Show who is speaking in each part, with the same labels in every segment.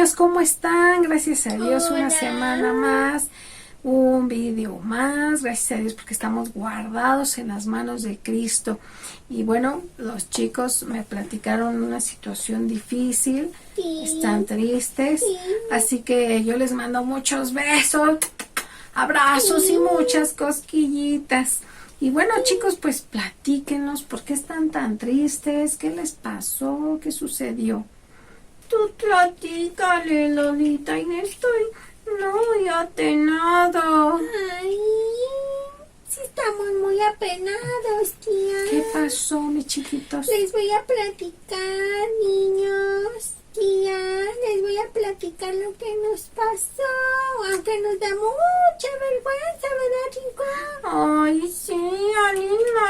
Speaker 1: niños, ¿cómo están? Gracias a Dios,
Speaker 2: Hola.
Speaker 1: una semana más, un video más, gracias a Dios porque estamos guardados en las manos de Cristo. Y bueno, los chicos me platicaron una situación difícil,
Speaker 2: Sí.
Speaker 1: están tristes,
Speaker 2: Sí.
Speaker 1: así que yo les mando muchos besos, abrazos y muchas cosquillitas. Y bueno, chicos, pues platíquenos por qué están tan tristes, qué les pasó, qué sucedió. Tú platícale, Lolita, y estoy muy apenado.
Speaker 2: Ay, sí estamos muy apenados, tía.
Speaker 1: ¿Qué pasó, mis chiquitos?
Speaker 2: Les voy a platicar, niños. Tía, les voy a platicar lo que nos pasó, aunque nos da mucha vergüenza, ¿verdad, Rico?
Speaker 1: Ay, sí, Alina,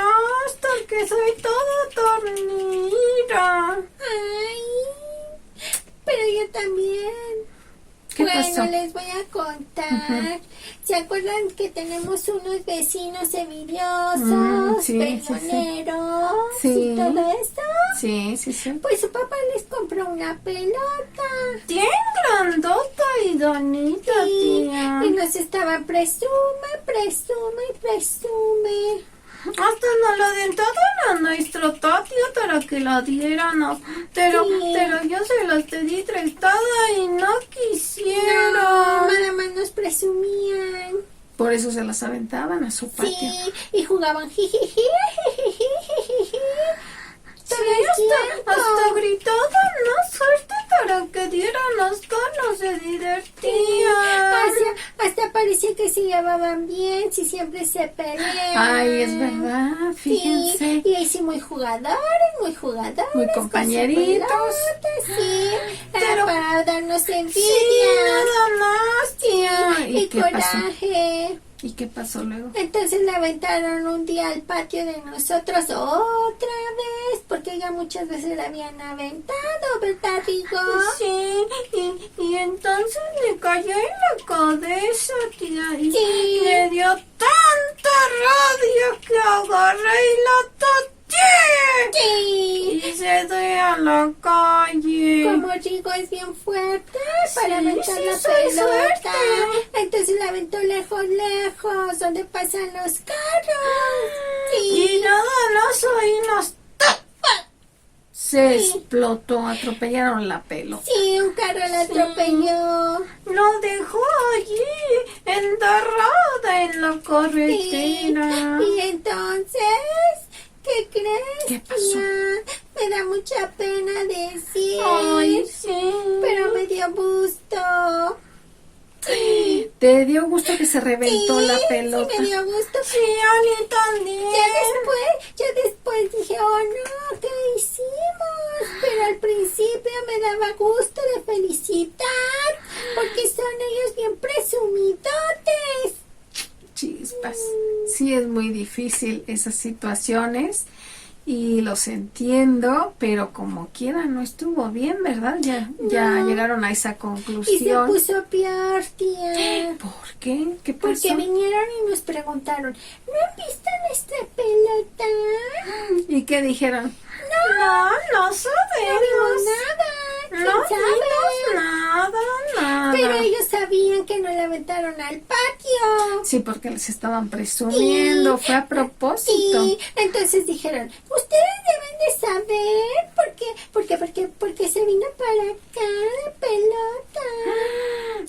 Speaker 1: porque soy todo tornida.
Speaker 2: Ay, pero yo también.
Speaker 1: ¿Qué
Speaker 2: Bueno,
Speaker 1: pasó?
Speaker 2: les voy a contar. ¿Se acuerdan que tenemos unos vecinos envidiosos,
Speaker 1: Sí, sí, sí.
Speaker 2: peleoneros
Speaker 1: Sí.
Speaker 2: y todo eso?
Speaker 1: Sí, sí, sí.
Speaker 2: Pues su papá les compró una pelota.
Speaker 1: Bien grandota y bonita,
Speaker 2: Sí,
Speaker 1: tía.
Speaker 2: y nos estaba presume.
Speaker 1: Hasta nos lo den todo a nuestro tatio para que la diéramos. Pero yo se los pedí prestada y no quisieron.
Speaker 2: No, nada más nos presumían.
Speaker 1: Por eso se las aventaban a su patio.
Speaker 2: Sí, y jugaban jijiji.
Speaker 1: Sí, hasta gritaban, ¿no? Suerte para que diéramos ganas de divertían.
Speaker 2: Hasta parecía que se llevaban bien, si siempre se pelean.
Speaker 1: Ay, es verdad, fíjense.
Speaker 2: Sí, y ahí sí muy jugadores.
Speaker 1: Muy
Speaker 2: con su
Speaker 1: compañeritos.
Speaker 2: pelota, sí,
Speaker 1: Pero-
Speaker 2: era para darnos envidia.
Speaker 1: Sí, nada más, tía.
Speaker 2: y
Speaker 1: qué pasó?
Speaker 2: coraje.
Speaker 1: ¿Y qué pasó luego?
Speaker 2: Entonces la aventaron un día al patio de nosotros otra vez, porque ya muchas veces la habían aventado, ¿verdad, Rigo?
Speaker 1: Sí, y entonces le cayó en la cabeza, tía, y
Speaker 2: Sí.
Speaker 1: le dio tanta rabia que agarré y la taché.
Speaker 2: Sí.
Speaker 1: Y se fue a la calle.
Speaker 2: Como Rigo es bien fuerte para
Speaker 1: Sí,
Speaker 2: aventar
Speaker 1: sí,
Speaker 2: la
Speaker 1: soy
Speaker 2: pelota,
Speaker 1: fuerte.
Speaker 2: entonces la aventó lejos, donde pasan los carros.
Speaker 1: Y
Speaker 2: Sí.
Speaker 1: nada más oímos. Se explotó, atropellaron la pelota.
Speaker 2: Sí, un carro la atropelló.
Speaker 1: Lo dejó allí, enterrada en la
Speaker 2: Sí.
Speaker 1: carretera.
Speaker 2: Y entonces, ¿qué crees?
Speaker 1: ¿Qué pasó?
Speaker 2: Tía? Me da mucha pena decir,
Speaker 1: Ay, sí.
Speaker 2: pero me dio gusto.
Speaker 1: ¿Te dio gusto que se reventó
Speaker 2: Sí,
Speaker 1: la pelota?
Speaker 2: sí me dio gusto.
Speaker 1: Sí, a mí también.
Speaker 2: Ya después dije, oh no, ¿qué hicimos? Pero al principio me daba gusto de felicitar, porque son ellos bien presumidotes.
Speaker 1: Chispas. Sí, es muy difícil esas situaciones y los entiendo, pero como quiera no estuvo bien, ¿verdad? Ya
Speaker 2: No.
Speaker 1: llegaron a esa
Speaker 2: Y se
Speaker 1: conclusión.
Speaker 2: puso peor, tía.
Speaker 1: ¿Por qué? ¿Qué pasó?
Speaker 2: Porque vinieron y nos preguntaron, ¿no han visto nuestra pelota?
Speaker 1: ¿Y qué dijeron?
Speaker 2: No,
Speaker 1: No
Speaker 2: no
Speaker 1: sabemos.
Speaker 2: vimos nada. ¿Quién
Speaker 1: No
Speaker 2: sabe?
Speaker 1: vimos nada.
Speaker 2: Pero ellos sabían que nos la aventaron al patio.
Speaker 1: Sí, porque les estaban presumiendo,
Speaker 2: Sí.
Speaker 1: fue a propósito.
Speaker 2: Sí, entonces dijeron, ustedes deben de saber porque se vino para acá la pelota.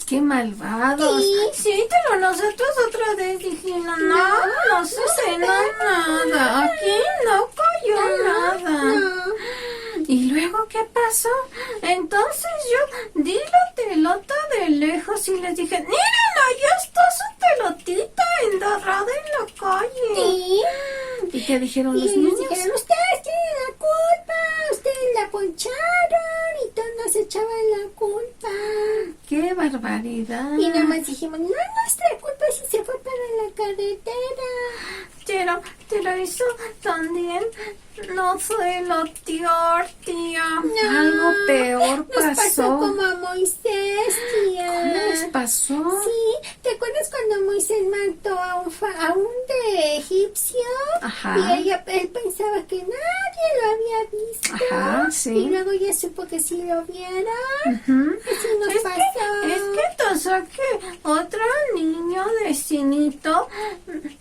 Speaker 1: ¡Qué malvados!
Speaker 2: Sí.
Speaker 1: Pero nosotros otra vez dijimos, no sucedió nada, aquí no cayó nada.
Speaker 2: No.
Speaker 1: ¿Y luego qué pasó? Entonces yo di la pelota de lejos y les dije, miren, ahí está su pelotita enterrada en la calle.
Speaker 2: Sí.
Speaker 1: ¿Y qué dijeron
Speaker 2: Y
Speaker 1: los
Speaker 2: ellos
Speaker 1: niños?
Speaker 2: dijeron, ustedes tienen la culpa, ustedes la poncharon y todos nos echaban la culpa.
Speaker 1: ¡Qué barbaridad!
Speaker 2: Y nada más dijimos, no es nuestra culpa si se fue para la carretera.
Speaker 1: Pero eso también no fue lo peor, tía.
Speaker 2: No,
Speaker 1: Algo peor
Speaker 2: Nos pasó
Speaker 1: pasó.
Speaker 2: como a Moisés, tía.
Speaker 1: ¿Cómo les pasó?
Speaker 2: Sí, ¿te acuerdas cuando Moisés mató a un de egipcio?
Speaker 1: Ajá.
Speaker 2: Y él pensaba que nadie lo había visto.
Speaker 1: Ajá, sí.
Speaker 2: Y luego ya supo que sí lo vieron.
Speaker 1: Ujú.
Speaker 2: Así nos pasó.
Speaker 1: Es que pasó que otro niño vecinito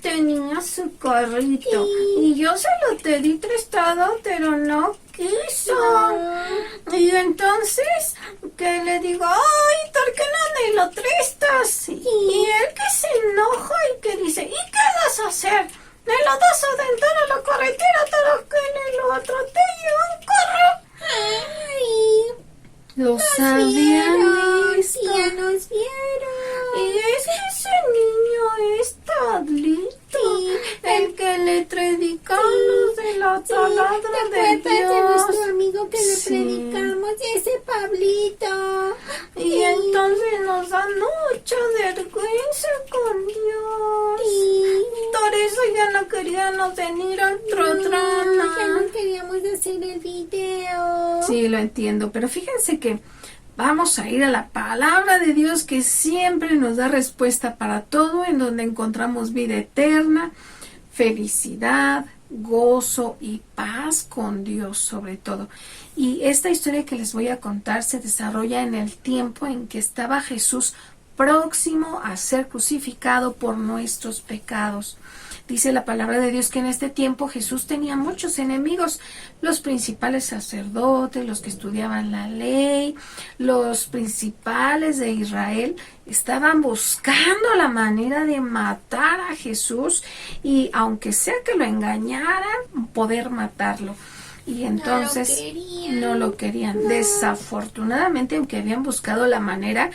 Speaker 1: tenía su carrito
Speaker 2: Sí.
Speaker 1: y yo se lo pedí prestado, pero no quiso. Y entonces que le digo, ay, ¿por qué no me lo prestas? Y él que se enoja y que dice, ¿y qué vas a hacer? ¿Me lo das adentro a la carretera para que en el otro te lleve un carro?
Speaker 2: Ay,
Speaker 1: Lo
Speaker 2: nos
Speaker 1: sabían
Speaker 2: vieron,
Speaker 1: esto.
Speaker 2: sí, ya nos vieron.
Speaker 1: Y es que ese niño es Pablito,
Speaker 2: Sí,
Speaker 1: el que le predicamos de la palabra
Speaker 2: ¿te
Speaker 1: de
Speaker 2: acuerdas de
Speaker 1: Dios.
Speaker 2: nuestro amigo que le
Speaker 1: Sí.
Speaker 2: predicamos? Ese Pablito.
Speaker 1: Y entonces nos da mucha vergüenza con Dios.
Speaker 2: Sí.
Speaker 1: Por eso ya no queríamos venir al
Speaker 2: Ya
Speaker 1: programa.
Speaker 2: no queríamos hacer el video.
Speaker 1: Sí, lo entiendo, pero fíjense que vamos a ir a la palabra de Dios que siempre nos da respuesta para todo, en donde encontramos vida eterna, felicidad, gozo y paz con Dios sobre todo. Y esta historia que les voy a contar se desarrolla en el tiempo en que estaba Jesús próximo a ser crucificado por nuestros pecados. Dice la palabra de Dios que en este tiempo Jesús tenía muchos enemigos, los principales sacerdotes, los que estudiaban la ley, los principales de Israel estaban buscando la manera de matar a Jesús y aunque sea que lo engañaran, poder matarlo. Y entonces no lo querían. Desafortunadamente, aunque habían buscado la manera,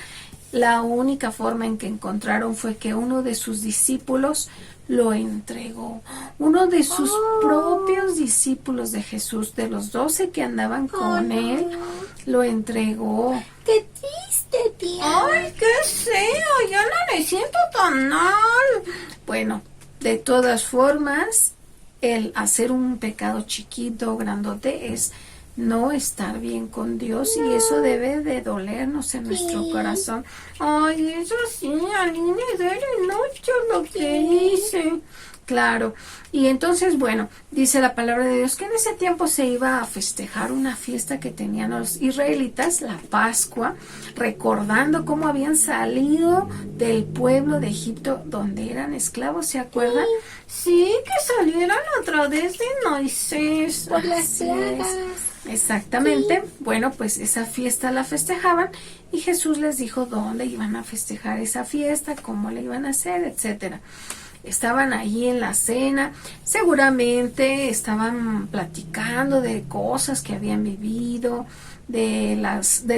Speaker 1: la única forma en que encontraron fue que uno de sus discípulos lo entregó. Uno de sus propios discípulos de Jesús, de los 12 que andaban con él, lo entregó.
Speaker 2: ¡Qué triste, tía!
Speaker 1: ¡Ay, qué feo! Yo no me siento tan mal. Bueno, de todas formas, el hacer un pecado chiquito o grandote es no estar bien con Dios y eso debe de dolernos en nuestro corazón. Ay, eso sí, a mí me duele mucho lo que hice. Claro, y entonces, bueno, dice la palabra de Dios que en ese tiempo se iba a festejar una fiesta que tenían los israelitas, la Pascua, recordando cómo habían salido del pueblo de Egipto donde eran esclavos, ¿se acuerdan? Sí, que salieron a través de Moisés.
Speaker 2: Por las
Speaker 1: Así es.
Speaker 2: plagas.
Speaker 1: Exactamente. Bueno, pues esa fiesta la festejaban y Jesús les dijo dónde iban a festejar esa fiesta, cómo le iban a hacer, etcétera. Estaban allí en la cena, seguramente estaban platicando de cosas que habían vivido, de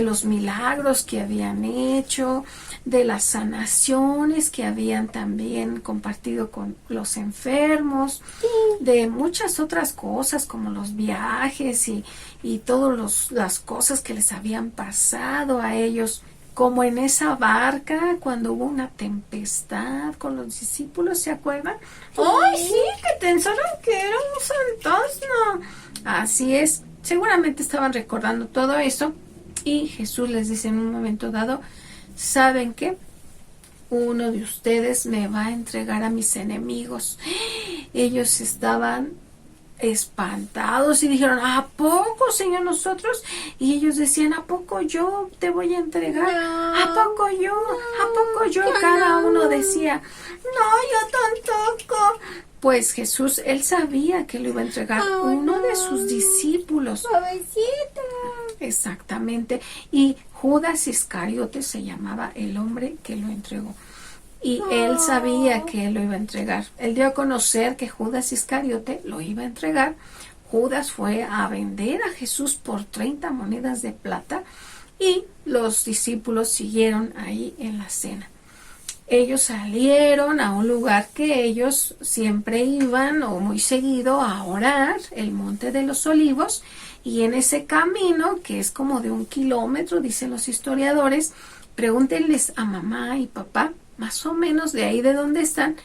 Speaker 1: los milagros que habían hecho, de las sanaciones que habían también compartido con los enfermos, de muchas otras cosas como los viajes y todas las cosas que les habían pasado a ellos. Como en esa barca cuando hubo una tempestad con los discípulos, ¿se acuerdan? ¡Ay, sí! Que pensaron que era un fantasma. Así es. Seguramente estaban recordando todo eso y Jesús les dice en un momento dado, ¿saben qué? Uno de ustedes me va a entregar a mis enemigos. Ellos estaban espantados y dijeron, ¿a poco, Señor, nosotros? Y ellos decían, ¿a poco yo te voy a entregar?
Speaker 2: No,
Speaker 1: ¿A poco yo? ¿A poco yo?
Speaker 2: yo
Speaker 1: Cada
Speaker 2: no.
Speaker 1: uno decía, no, yo tampoco. Pues Jesús, él sabía que lo iba a entregar uno de sus discípulos.
Speaker 2: Pobrecito.
Speaker 1: Exactamente. Y Judas Iscariote se llamaba el hombre que lo entregó. Y él sabía que él lo iba a entregar. Él dio a conocer que Judas Iscariote lo iba a entregar. Judas fue a vender a Jesús por 30 monedas de plata y los discípulos siguieron ahí en la cena. Ellos salieron a un lugar que ellos siempre iban o muy seguido a orar, el Monte de los Olivos, y en ese camino, que es como de 1 kilómetro, dicen los historiadores, pregúntenles a mamá y papá, más o menos de ahí de donde están,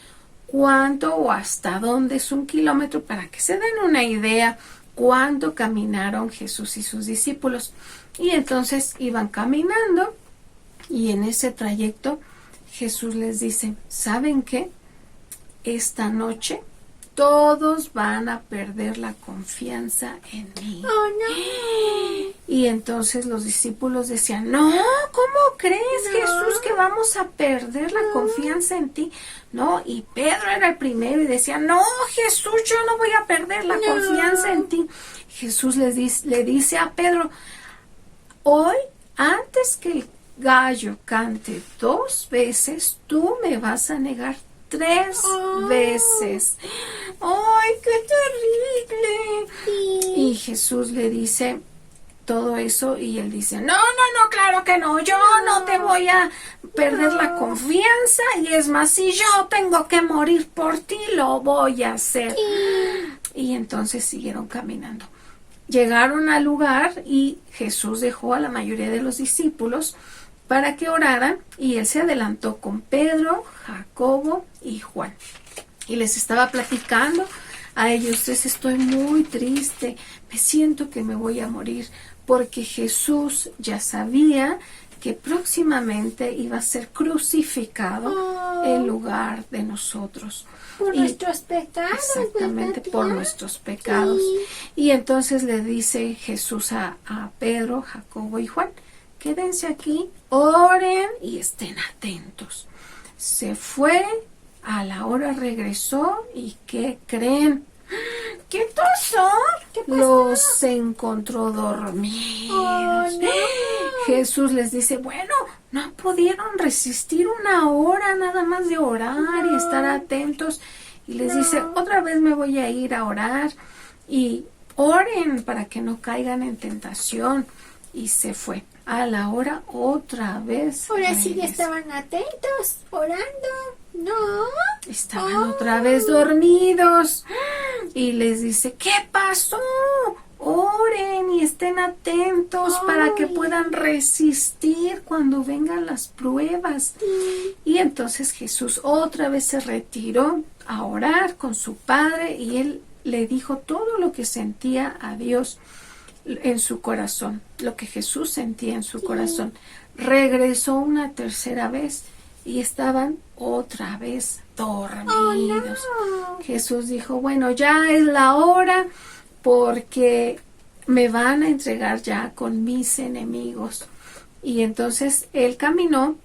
Speaker 1: cuánto o hasta dónde es 1 kilómetro, para que se den una idea cuánto caminaron Jesús y sus discípulos. Y entonces iban caminando y en ese trayecto Jesús les dice, ¿saben qué? Esta noche todos van a perder la confianza en mí.
Speaker 2: Oh, no.
Speaker 1: Y entonces los discípulos decían, no, ¿cómo crees, Jesús, que vamos a perder la confianza en ti? No, y Pedro era el primero y decía, no, Jesús, yo no voy a perder la confianza en ti. Jesús le dice a Pedro, hoy, antes que el gallo cante 2 veces, tú me vas a negar 3 veces. ¡Ay, qué terrible!
Speaker 2: Sí.
Speaker 1: Y Jesús le dice todo eso y él dice, no, claro que no, yo no te voy a perder la confianza y es más, si yo tengo que morir por ti, lo voy a hacer. Y entonces siguieron caminando. Llegaron al lugar y Jesús dejó a la mayoría de los discípulos para que oraran y él se adelantó con Pedro, Jacobo y Juan. Y les estaba platicando a ellos, estoy muy triste, me siento que me voy a morir, porque Jesús ya sabía que próximamente iba a ser crucificado en lugar de nosotros.
Speaker 2: Por nuestros pecados.
Speaker 1: Exactamente,
Speaker 2: ¿verdad,
Speaker 1: por
Speaker 2: tía?
Speaker 1: nuestros pecados.
Speaker 2: Sí.
Speaker 1: Y entonces le dice Jesús a Pedro, Jacobo y Juan, quédense aquí, oren y estén atentos. Se fue, a la hora regresó y ¿qué creen? ¿Qué pasó? Los encontró dormidos.
Speaker 2: Oh, no.
Speaker 1: Jesús les dice, bueno, no pudieron resistir 1 hora nada más de orar y estar atentos. Y les dice, otra vez me voy a ir a orar y oren para que no caigan en tentación. Y se fue. A la hora otra vez.
Speaker 2: Ahora sí ya
Speaker 1: regresó.
Speaker 2: estaban atentos, orando. No.
Speaker 1: Estaban otra vez dormidos. Y les dice, ¿qué pasó? Oren y estén atentos para que puedan resistir cuando vengan las pruebas. Y entonces Jesús otra vez se retiró a orar con su Padre y él le dijo todo lo que sentía a Dios en su corazón, lo que Jesús sentía en su corazón. Regresó una tercera vez y estaban otra vez dormidos.
Speaker 2: Oh, no.
Speaker 1: Jesús dijo, bueno, ya es la hora porque me van a entregar ya con mis enemigos. Y entonces él caminó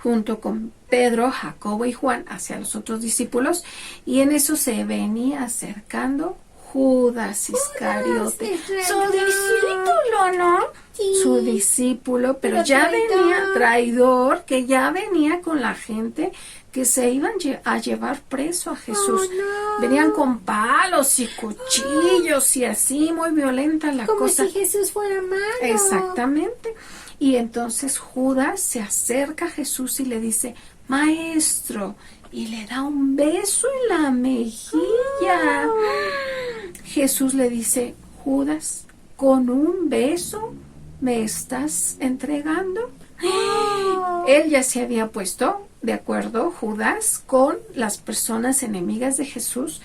Speaker 1: junto con Pedro, Jacobo y Juan hacia los otros discípulos y en eso se venía acercando Judas Iscariote, su discípulo, ¿no?
Speaker 2: Sí.
Speaker 1: Su discípulo, pero ya
Speaker 2: traidor.
Speaker 1: venía traidor, que ya venía con la gente que se iban a llevar preso a Jesús.
Speaker 2: Oh, no.
Speaker 1: Venían con palos y cuchillos y así, muy violenta la
Speaker 2: Como
Speaker 1: cosa.
Speaker 2: si Jesús fuera malo.
Speaker 1: Exactamente. Y entonces Judas se acerca a Jesús y le dice, Maestro, y le da un beso en la mejilla. Jesús le dice, Judas, ¿con un beso me estás entregando? Él ya se había puesto de acuerdo, Judas, con las personas enemigas de Jesús,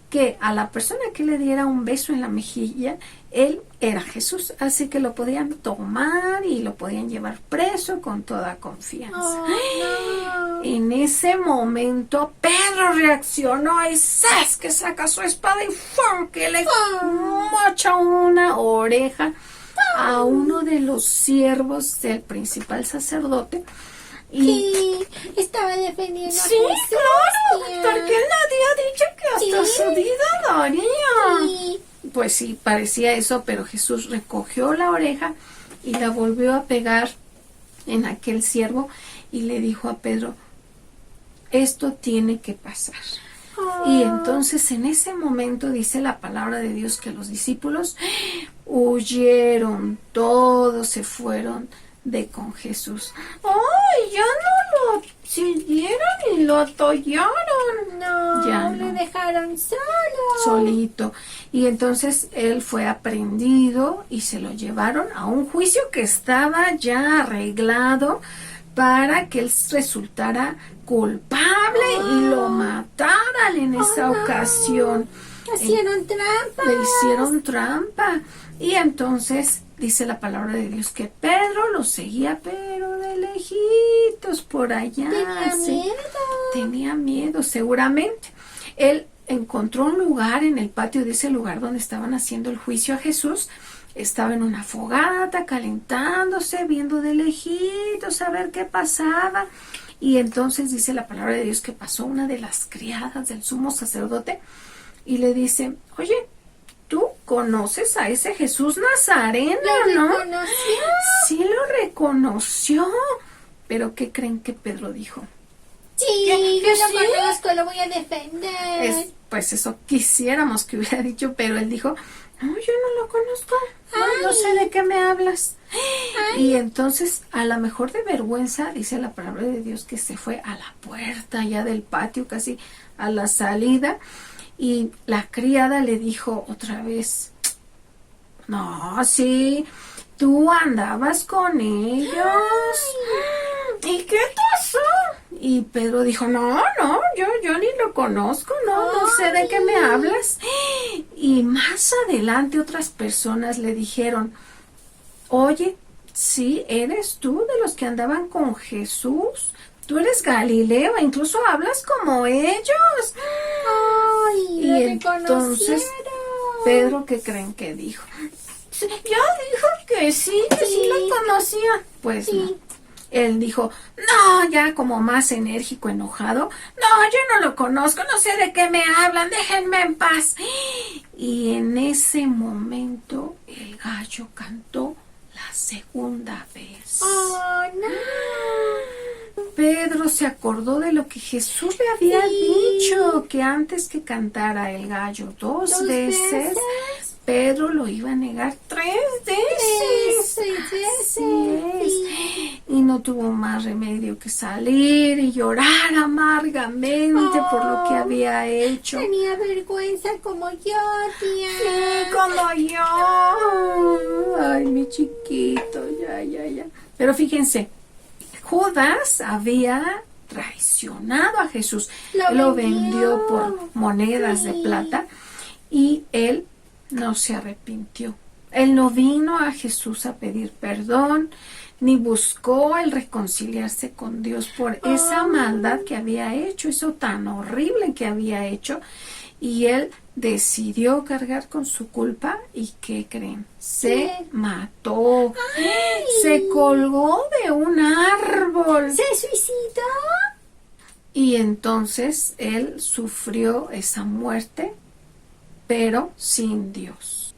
Speaker 1: que a la persona que le diera un beso en la mejilla, él era Jesús, así que lo podían tomar y lo podían llevar preso con toda confianza.
Speaker 2: Oh, no.
Speaker 1: En ese momento Pedro reaccionó y ¡zas! Que saca su espada y ¡fum! Que le mocha una oreja a uno de los siervos del principal sacerdote.
Speaker 2: Y estaba defendiendo a
Speaker 1: Sí,
Speaker 2: Jesús.
Speaker 1: claro,
Speaker 2: tía.
Speaker 1: porque él había dicho que hasta
Speaker 2: Sí.
Speaker 1: su vida daría.
Speaker 2: Sí.
Speaker 1: Pues sí, parecía eso, pero Jesús recogió la oreja y la volvió a pegar en aquel siervo y le dijo a Pedro, esto tiene que pasar. Y entonces en ese momento dice la palabra de Dios que los discípulos huyeron, todos se fueron de con Jesús. ¡Ay, ya no lo siguieron y lo atollaron!
Speaker 2: No,
Speaker 1: Ya
Speaker 2: le
Speaker 1: no.
Speaker 2: dejaron solo.
Speaker 1: Solito. Y entonces él fue aprehendido y se lo llevaron a un juicio que estaba ya arreglado para que él resultara culpable y lo mataran en esa ocasión.
Speaker 2: Hicieron trampa.
Speaker 1: Le hicieron trampa. Y entonces dice la palabra de Dios que Pedro lo seguía, pero de lejitos por allá.
Speaker 2: Tenía miedo.
Speaker 1: Tenía miedo, seguramente. Él encontró un lugar en el patio de ese lugar donde estaban haciendo el juicio a Jesús. Estaba en una fogata, calentándose, viendo de lejitos a ver qué pasaba. Y entonces dice la palabra de Dios que pasó una de las criadas del sumo sacerdote y le dice, oye, ¿tú conoces a ese Jesús Nazareno, no?
Speaker 2: ¿Lo reconoció?
Speaker 1: Sí lo reconoció. Pero ¿qué creen que Pedro dijo?
Speaker 2: Sí, yo lo conozco, lo voy a defender.
Speaker 1: Pues eso quisiéramos que hubiera dicho, pero él dijo, no, yo no lo conozco, no sé de qué me hablas.
Speaker 2: Ay.
Speaker 1: Y entonces, a lo mejor de vergüenza, dice la palabra de Dios que se fue a la puerta ya del patio, casi a la salida, y la criada le dijo otra vez, no, sí, tú andabas con ellos. ¿Y qué pasó? Y Pedro dijo, no, yo ni lo conozco, no sé de qué me hablas. Y más adelante otras personas le dijeron, oye, sí, eres tú de los que andaban con Jesús. Tú eres Galileo, incluso hablas como ellos.
Speaker 2: Ay,
Speaker 1: Y
Speaker 2: lo
Speaker 1: entonces
Speaker 2: reconocieron.
Speaker 1: Pedro, ¿qué creen que dijo? Ya dijo que sí lo conocía. Pues
Speaker 2: Sí.
Speaker 1: no. Él dijo, no, ya como más enérgico, enojado, no, yo no lo conozco, no sé de qué me hablan, déjenme en paz. Y en ese momento el gallo cantó la segunda vez.
Speaker 2: Oh, no.
Speaker 1: Pedro se acordó de lo que Jesús le había dicho, que antes que cantara el gallo dos veces, Pedro lo iba a negar 3 veces. Así es. Y no tuvo más remedio que salir y llorar amargamente por lo que había hecho.
Speaker 2: Tenía vergüenza como yo, tía.
Speaker 1: Sí, como yo. Ay, mi chiquito, ya. Pero fíjense, Judas había traicionado a Jesús. Lo vendió por monedas de plata y él no se arrepintió. Él no vino a Jesús a pedir perdón, ni buscó el reconciliarse con Dios por esa maldad que había hecho, eso tan horrible que había hecho. Y él decidió cargar con su culpa y ¿qué creen? Se mató.
Speaker 2: Ay.
Speaker 1: Se colgó de un árbol.
Speaker 2: ¿Se suicidó?
Speaker 1: Y entonces él sufrió esa muerte, pero sin Dios.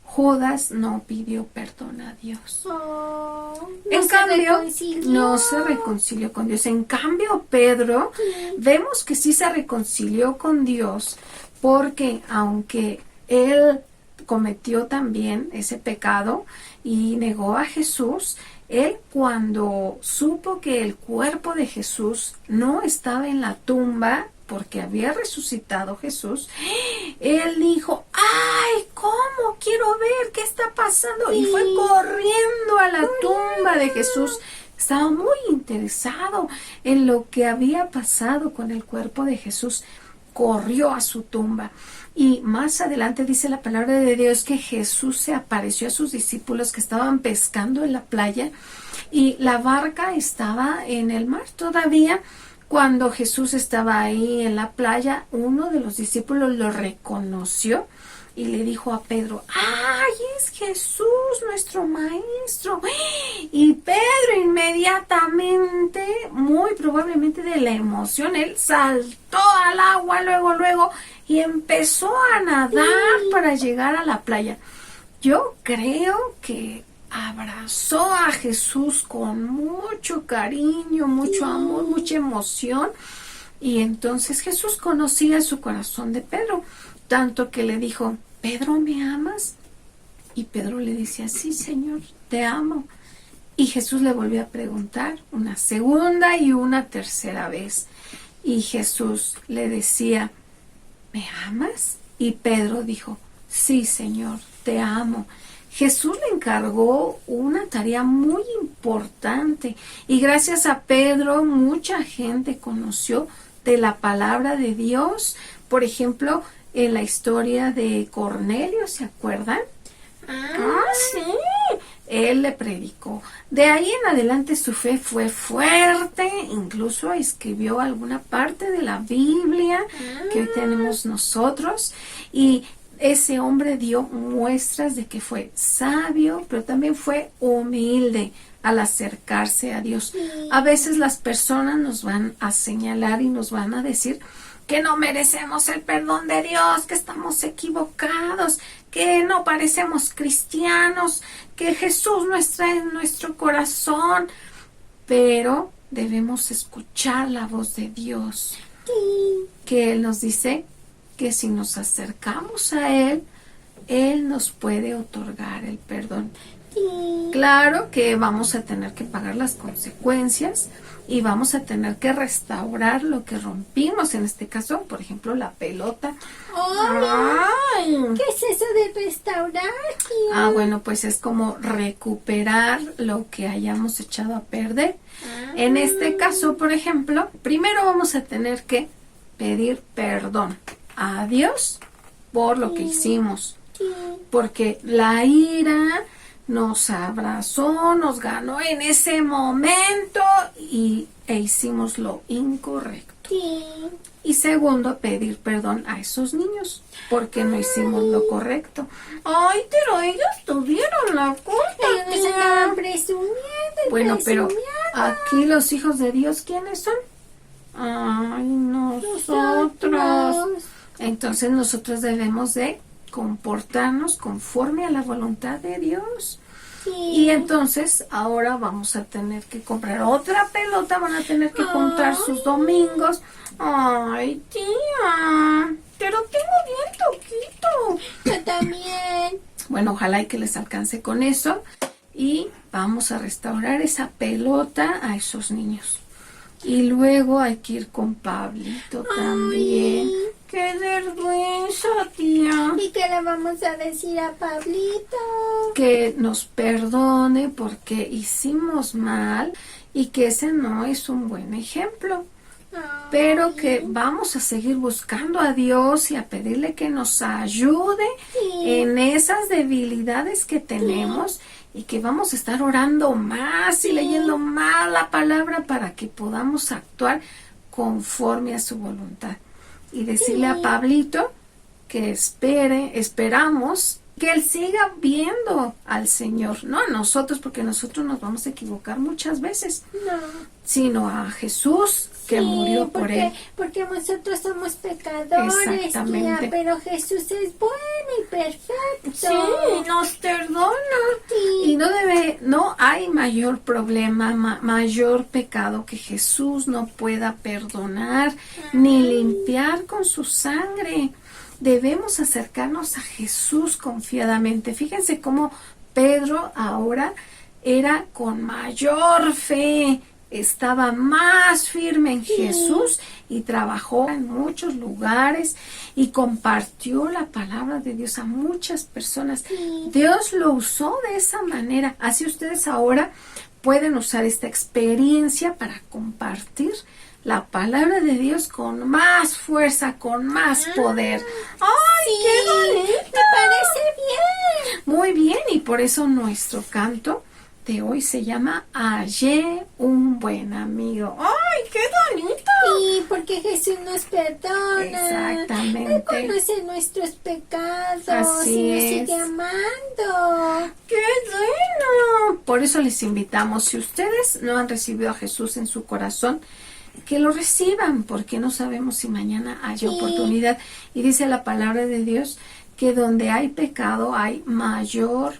Speaker 1: Judas no pidió perdón a Dios. En cambio, no se reconcilió con Dios. En cambio, Pedro, vemos que sí se reconcilió con Dios, porque aunque él cometió también ese pecado y negó a Jesús, él cuando supo que el cuerpo de Jesús no estaba en la tumba, porque había resucitado Jesús, él dijo, ¡ay, cómo! Quiero ver qué está pasando. Y fue corriendo a la tumba de Jesús. Estaba muy interesado en lo que había pasado con el cuerpo de Jesús. Corrió a su tumba. Y más adelante dice la palabra de Dios que Jesús se apareció a sus discípulos que estaban pescando en la playa y la barca estaba en el mar todavía. Cuando Jesús estaba ahí en la playa, uno de los discípulos lo reconoció y le dijo a Pedro, ¡ay, es Jesús, nuestro maestro! Y Pedro inmediatamente, muy probablemente de la emoción, él saltó al agua luego y empezó a nadar para llegar a la playa. Yo creo que abrazó a Jesús con mucho cariño, mucho amor, mucha emoción. Y entonces Jesús conocía su corazón de Pedro, tanto que le dijo, ¿Pedro, me amas? Y Pedro le decía, sí, Señor, te amo. Y Jesús le volvió a preguntar una segunda y una tercera vez. Y Jesús le decía, ¿me amas? Y Pedro dijo, sí, Señor, te amo. Jesús le encargó una tarea muy importante y gracias a Pedro mucha gente conoció de la palabra de Dios. Por ejemplo, en la historia de Cornelio, ¿se acuerdan? Sí. él le predicó. De ahí en adelante su fe fue fuerte, incluso escribió alguna parte de la Biblia que hoy tenemos nosotros, y ese hombre dio muestras de que fue sabio, pero también fue humilde al acercarse a Dios. A veces las personas nos van a señalar y nos van a decir que no merecemos el perdón de Dios, que estamos equivocados, que no parecemos cristianos, que Jesús no está en nuestro corazón, pero debemos escuchar la voz de Dios, que Él nos dice que si nos acercamos a Él, Él nos puede otorgar el perdón. Claro que vamos a tener que pagar las consecuencias y vamos a tener que restaurar lo que rompimos, en este caso, por ejemplo, la pelota.
Speaker 2: ¡Ay! ¿Qué es eso de restaurar, tía?
Speaker 1: Bueno, pues es como recuperar lo que hayamos echado a perder. En este caso, por ejemplo, primero vamos a tener que pedir perdón a Dios por lo que hicimos, porque la ira nos abrazó, nos ganó en ese momento e hicimos lo incorrecto. Y segundo, pedir perdón a esos niños porque no hicimos lo correcto. Ay, pero ellos tuvieron la culpa.
Speaker 2: Ellos estaban presumiendo.
Speaker 1: Bueno, pero aquí los hijos de Dios, ¿quiénes son? Ay, nosotros. Entonces nosotros debemos de comportarnos conforme a la voluntad de Dios. Y entonces ahora vamos a tener que comprar otra pelota, van a tener que contar sus domingos. Ay, tía, pero tengo bien poquito.
Speaker 2: Yo también.
Speaker 1: Bueno, ojalá y que les alcance con eso. Y vamos a restaurar esa pelota a esos niños. Y luego hay que ir con Pablito también. ¡Qué vergüenza, tía!
Speaker 2: ¿Y qué le vamos a decir a Pablito?
Speaker 1: Que nos perdone porque hicimos mal y que ese no es un buen ejemplo. Pero que vamos a seguir buscando a Dios y a pedirle que nos ayude en esas debilidades que tenemos y que vamos a estar orando más y leyendo más la palabra para que podamos actuar conforme a su voluntad. Y decirle a Pablito que esperamos que él siga viendo al Señor, no a nosotros, porque nosotros nos vamos a equivocar muchas veces, sino a Jesús que murió por él.
Speaker 2: Porque nosotros somos pecadores,
Speaker 1: exactamente,
Speaker 2: tía, pero Jesús es bueno y perfecto.
Speaker 1: Sí, nos perdona. Sí. Y no hay mayor problema, mayor pecado que Jesús no pueda perdonar ni limpiar con su sangre. Debemos acercarnos a Jesús confiadamente. Fíjense cómo Pedro ahora era con mayor fe, estaba más firme en Jesús y trabajó en muchos lugares y compartió la palabra de Dios a muchas personas. Dios lo usó de esa manera. Así ustedes ahora pueden usar esta experiencia para compartir la palabra de Dios con más fuerza, con más poder. ¡Ay, qué bonito!
Speaker 2: Me parece bien.
Speaker 1: Muy bien, y por eso nuestro canto de hoy se llama Hallé un buen amigo. ¡Ay, qué bonito!
Speaker 2: Sí, porque Jesús nos perdona.
Speaker 1: Exactamente.
Speaker 2: Él conoce nuestros pecados.
Speaker 1: Así
Speaker 2: y nos
Speaker 1: es.
Speaker 2: sigue amando.
Speaker 1: ¡Qué bueno! Por eso les invitamos, si ustedes no han recibido a Jesús en su corazón, que lo reciban, porque no sabemos si mañana hay oportunidad. Y dice la palabra de Dios que donde hay pecado hay mayor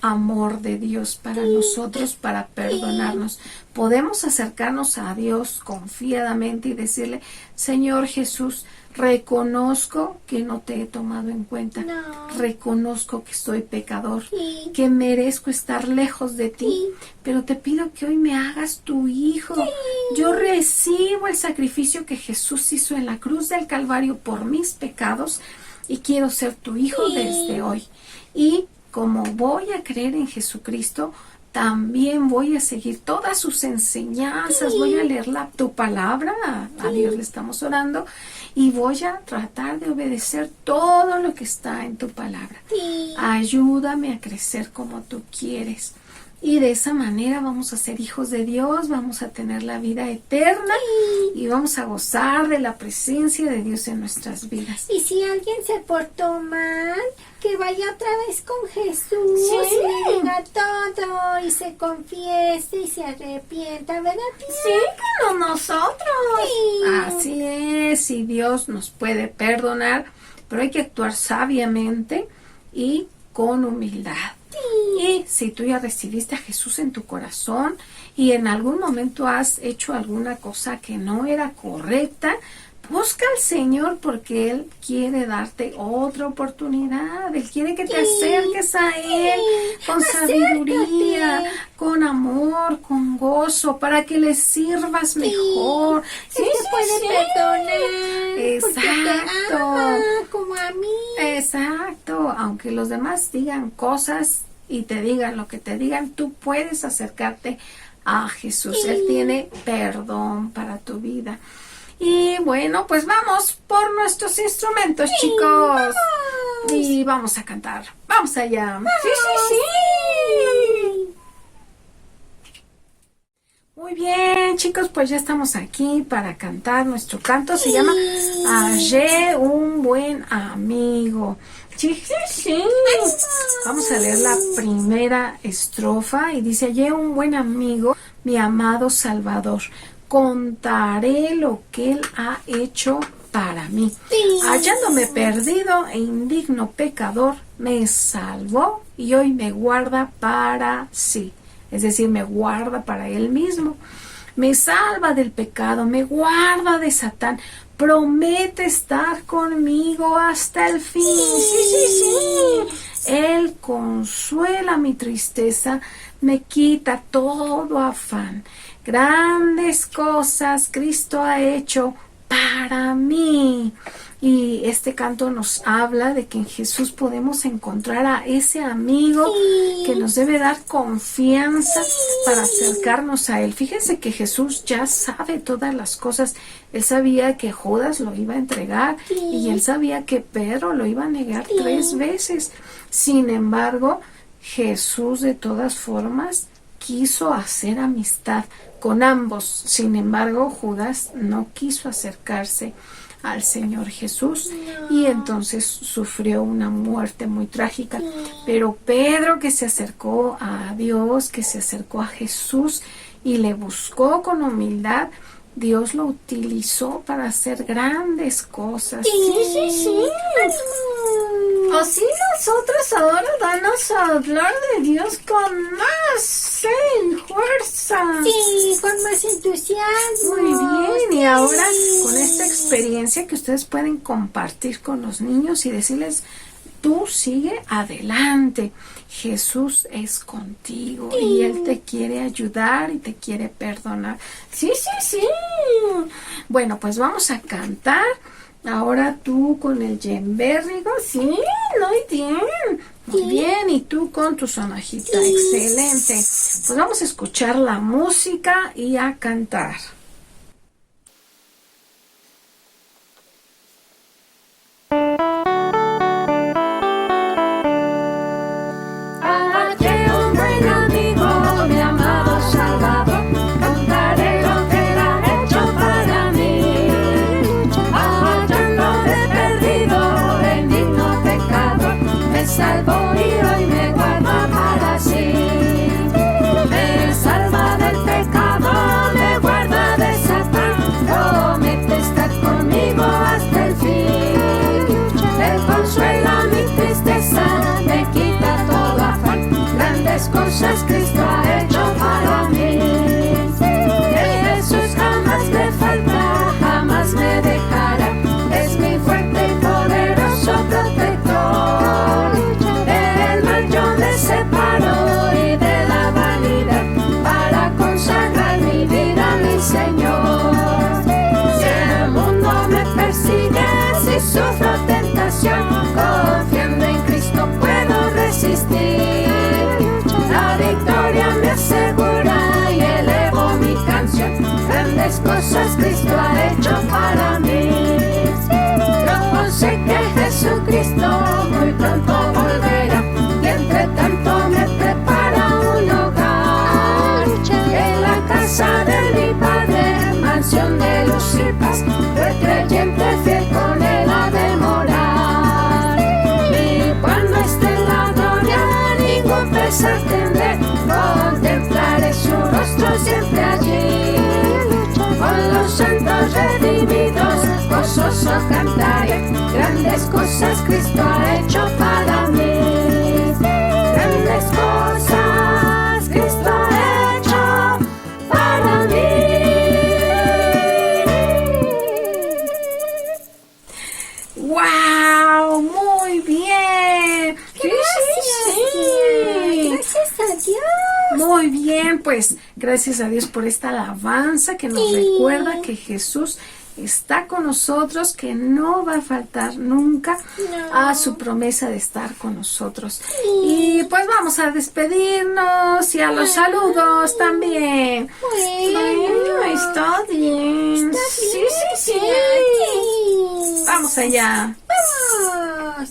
Speaker 1: amor de Dios para nosotros, para perdonarnos. Podemos acercarnos a Dios confiadamente y decirle: Señor Jesús, reconozco que no te he tomado en cuenta. Reconozco que soy pecador, que merezco estar lejos de ti, pero te pido que hoy me hagas tu hijo. Yo recibo el sacrificio que Jesús hizo en la cruz del Calvario por mis pecados y quiero ser tu hijo desde hoy. Y como voy a creer en Jesucristo, también voy a seguir todas sus enseñanzas, voy a leer tu palabra, a Dios le estamos orando, y voy a tratar de obedecer todo lo que está en tu palabra. Ayúdame a crecer como tú quieres. y de esa manera vamos a ser hijos de Dios, vamos a tener la vida eterna y vamos a gozar de la presencia de Dios en nuestras vidas.
Speaker 2: Y si alguien se portó mal, que vaya otra vez con Jesús
Speaker 1: Sí.
Speaker 2: y le diga todo y se confiese y se arrepienta, ¿verdad, tía?
Speaker 1: Sí, como nosotros.
Speaker 2: Sí.
Speaker 1: Así es, y Dios nos puede perdonar, pero hay que actuar sabiamente y con humildad. Y si tú ya recibiste a Jesús en tu corazón y en algún momento has hecho alguna cosa que no era correcta, busca al Señor porque Él quiere darte otra oportunidad. Él quiere que te acerques a Él con sabiduría, con amor, con gozo, para que le sirvas mejor.
Speaker 2: Él te puede perdonar.
Speaker 1: Exacto.
Speaker 2: Porque te ama, como a mí.
Speaker 1: Exacto, aunque los demás digan cosas y te digan lo que te digan, tú puedes acercarte a Jesús.
Speaker 2: Sí.
Speaker 1: Él tiene perdón para tu vida. Y bueno, pues vamos por nuestros instrumentos, chicos.
Speaker 2: Vamos.
Speaker 1: Y vamos a cantar. Vamos allá. Sí, sí, sí. Muy bien, chicos, pues ya estamos aquí para cantar nuestro canto. Se llama Hallé un buen amigo. Sí, sí, sí. Vamos a leer la primera estrofa y dice: hallé un buen amigo, mi amado Salvador. Contaré lo que Él ha hecho para mí. Hallándome perdido e indigno pecador, me salvó y hoy me guarda para sí. Es decir, me guarda para Él mismo. Me salva del pecado, me guarda de Satán. Promete estar conmigo hasta el fin. Sí, sí, sí. Él consuela mi tristeza, me quita todo afán. Grandes cosas Cristo ha hecho para mí. Y este canto nos habla de que en Jesús podemos encontrar a ese amigo que nos debe dar confianza para acercarnos a Él. Fíjense que Jesús ya sabe todas las cosas. Él sabía que Judas lo iba a entregar y Él sabía que Pedro lo iba a negar 3 veces. Sin embargo, Jesús de todas formas quiso hacer amistad con ambos. Sin embargo, Judas no quiso acercarse al Señor Jesús y entonces sufrió una muerte muy trágica. Pero Pedro, que se acercó a Dios, que se acercó a Jesús y le buscó con humildad, Dios lo utilizó para hacer grandes cosas. Sí, sí, sí. Así nosotros ahora vamos a hablar de Dios con más fuerza.
Speaker 2: Sí, con más entusiasmo.
Speaker 1: Muy bien, y ahora con esta experiencia que ustedes pueden compartir con los niños y decirles: tú sigue adelante, Jesús es contigo y Él te quiere ayudar y te quiere perdonar. Sí, sí, sí. Bueno, pues vamos a cantar. Ahora tú con el yembérrigo, sí, muy bien, muy bien, y tú con tu sonajita, excelente. Pues vamos a escuchar la música y a cantar.
Speaker 3: Salvo y hoy me guarda para sí. Me salva del pecado, me guarda de Satán. Promete estar conmigo hasta el fin. Él consuela mi tristeza, me quita todo afán. Grandes cosas Cristo ha hecho para mí. De Jesús jamás me falta, jamás me dejará. Es mi fuerte y poderoso protector. Separo y de la vanidad para consagrar mi vida a mi Señor. Si el mundo me persigue, si sufro tentación, confiando en Cristo puedo resistir. La los redimidos, gozoso cantaré, grandes cosas Cristo ha hecho para mí. Grandes cosas Cristo ha hecho para mí.
Speaker 1: ¡Wow! Muy bien.
Speaker 2: Gracias a Dios.
Speaker 1: Muy bien, pues gracias a Dios por esta alabanza que nos recuerda que Jesús está con nosotros, que no va a faltar nunca a su promesa de estar con nosotros. Y pues vamos a despedirnos y a los saludos también. Bueno, está bien. Sí. Vamos allá.
Speaker 2: Vamos.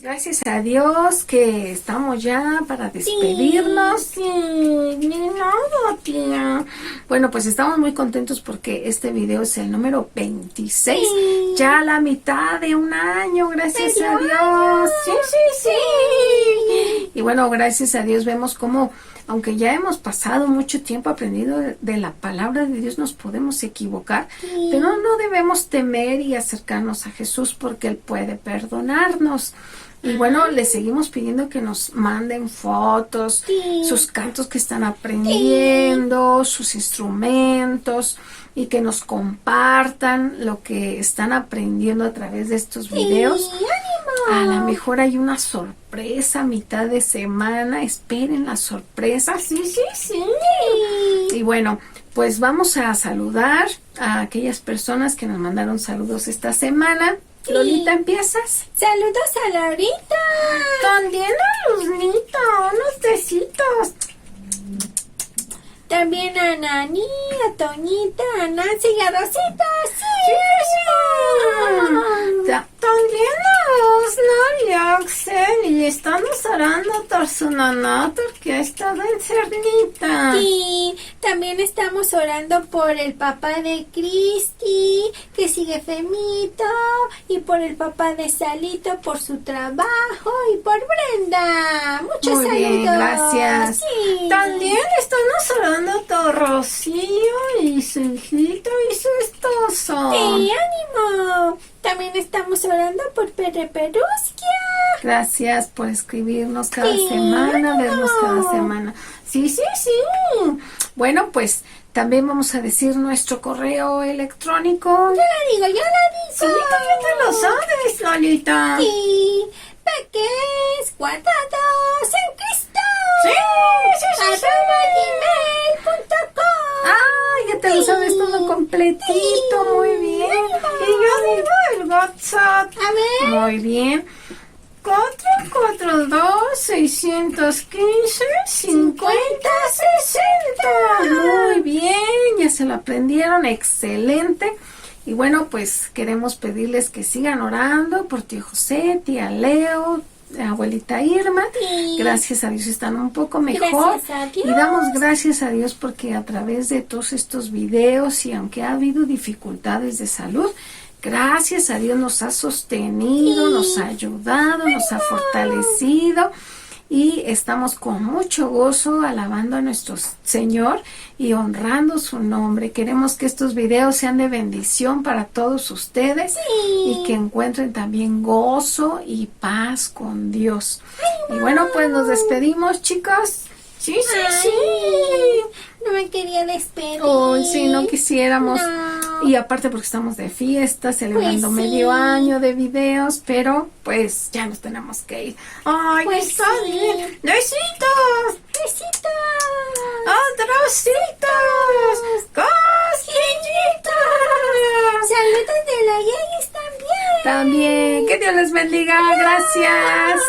Speaker 1: Gracias a Dios que estamos ya para despedirnos.
Speaker 2: Sí, de nada, tía.
Speaker 1: Bueno, pues estamos muy contentos porque este video es el número 26.
Speaker 2: Sí.
Speaker 1: Ya la mitad de un año, gracias a
Speaker 2: ¡Medio
Speaker 1: Dios.
Speaker 2: año!
Speaker 1: Sí. Y bueno, gracias a Dios vemos cómo, aunque ya hemos pasado mucho tiempo aprendiendo de la palabra de Dios, nos podemos equivocar, pero no debemos temer y acercarnos a Jesús porque Él puede perdonarnos. Y bueno, le seguimos pidiendo que nos manden fotos, sus cantos que están aprendiendo, sus instrumentos, y que nos compartan lo que están aprendiendo a través de estos videos. A lo mejor hay una sorpresa a mitad de semana. Esperen la sorpresa. Sí. Y bueno, pues vamos a saludar a aquellas personas que nos mandaron saludos esta semana. Lolita, ¿empiezas?
Speaker 2: Saludos a Laurita.
Speaker 1: También a Luznita, unos besitos.
Speaker 2: También a Nani, a Toñita, a Nancy y a Rosita.
Speaker 1: También a Osnar y a Axel. Y estamos orando por su naná porque ha estado enfermita.
Speaker 2: Sí, también estamos orando por el papá de Cristi, que sigue enfermito, y por el papá de Salito, por su trabajo, y por Brenda. Muchos
Speaker 1: Muy
Speaker 2: saludos.
Speaker 1: bien, gracias.
Speaker 2: Sí.
Speaker 1: También estamos orando por Rocío y su hijito y su esposo.
Speaker 2: Sí, ánimo. También estamos orando por Perusquia.
Speaker 1: Gracias por escribirnos cada
Speaker 2: Sí,
Speaker 1: semana, vernos
Speaker 2: ánimo.
Speaker 1: cada semana. Sí. Bueno, pues también vamos a decir nuestro correo electrónico.
Speaker 2: Yo la digo.
Speaker 1: Sí, tú ya te lo sabes, Lolita.
Speaker 2: Sí, peques guardados en Cristo.
Speaker 1: Sí.
Speaker 2: @gmail.com.
Speaker 1: Ah, ya te lo sabes todo completito,
Speaker 2: Sí.
Speaker 1: muy bien. Y yo digo el WhatsApp.
Speaker 2: A ver.
Speaker 1: Muy bien. 442-615-5060. Muy bien, ya se lo aprendieron, excelente. Y bueno, pues queremos pedirles que sigan orando por tío José, tía Leo, abuelita Irma.
Speaker 2: Sí.
Speaker 1: Gracias a Dios están un poco mejor.
Speaker 2: Gracias a Dios.
Speaker 1: Y damos gracias a Dios porque a través de todos estos videos, y aunque ha habido dificultades de salud, gracias a Dios nos ha sostenido,
Speaker 2: Sí.
Speaker 1: nos ha ayudado, nos ha fortalecido. Y estamos con mucho gozo alabando a nuestro Señor y honrando su nombre. Queremos que estos videos sean de bendición para todos ustedes. Y que encuentren también gozo y paz con Dios. Y bueno, pues nos despedimos, chicos. Sí.
Speaker 2: No me quería despedir.
Speaker 1: Hoy sí, no quisiéramos.
Speaker 2: No.
Speaker 1: Y aparte porque estamos de fiesta, celebrando
Speaker 2: Pues sí.
Speaker 1: medio año de videos, pero pues ya nos tenemos que ir. Ay,
Speaker 2: Pues
Speaker 1: está
Speaker 2: sí.
Speaker 1: bien. ¡Besitos!
Speaker 2: Besitos.
Speaker 1: ¡Atrocitos! ¡Cosquillitas!
Speaker 2: Saludos de la Yayis también.
Speaker 1: También, que Dios les bendiga. Gracias.